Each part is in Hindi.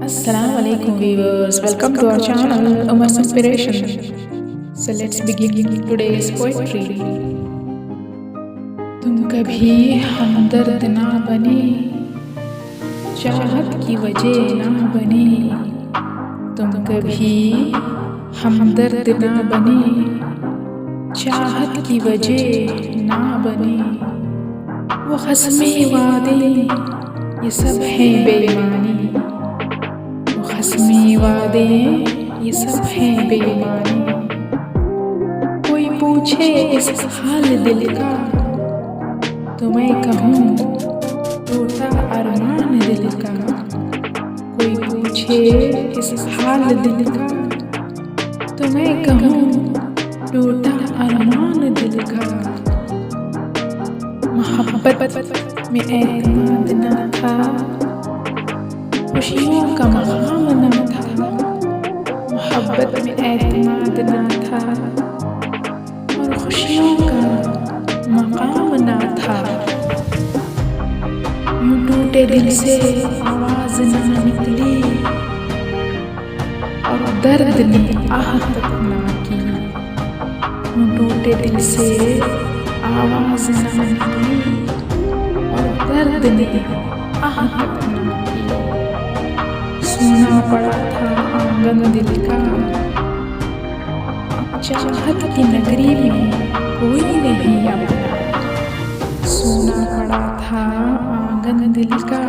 Assalamualaikum viewers, welcome to our channel Umar's Inspiration. So let's begin today's poetry. तुम कभी हमदर्द ना बने, चाहत की वजह ना बने। तुम कभी हमदर्द ना बने, चाहत की वजह ना बने। वो ख़स्मे वादे ये सब है बेईमानी, वो ख़स्मे वादे ये सब है बेईमानी। कोई पूछे इस हाल दिल का, तो मैं कहूँ टूटा अरमान दिल का। कोई पूछे इस हाल दिल का, तो मैं कहूँ टूटा अरमान दिल का। मोहब्बत में एतमाद ना था, खुशियों का मकाम ना था। मोहब्बत में एतमाद ना था और खुशियों का मकाम ना था। यूं टूटे दिल से आवाज ना निकली और दर्द ने आह तक ना की। यूं टूटे दिल से आवाज ना निकली और दर्द ने आह तक ना की। सोना पड़ा था आंगन दिल का, चाहत की नगरी में कोई नहीं अपना। सोना पड़ा था आंगन दिल का,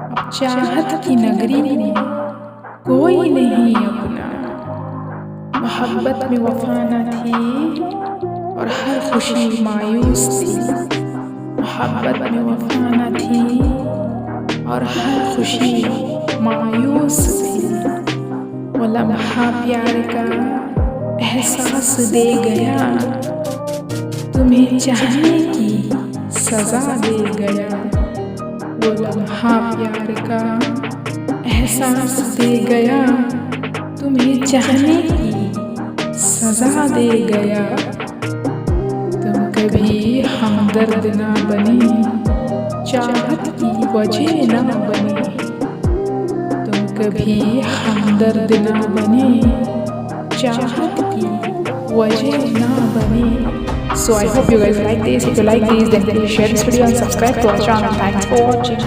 अब चाहत की नगरी में कोई नहीं अपना। मोहब्बत में वफा न थी और हर खुशी मायूस थी। मोहब्बत में वफा न थी और हर खुशी मायूस थी। वो लम्हा प्यार का एहसास दे गया, तुम्हें चाहने की सजा दे गया। वो लम्हा प्यार का एहसास दे गया, तुम्हें चाहने की सजा दे गया। तुम कभी हमदर्द ना बने, चाहत की वजह ना बने। तुम कभी हमदर्द ना बने, चाहत की वजह ना बने। So I hope you guys like this. If you like this, then please share this video and subscribe to our channel. Thanks for watching.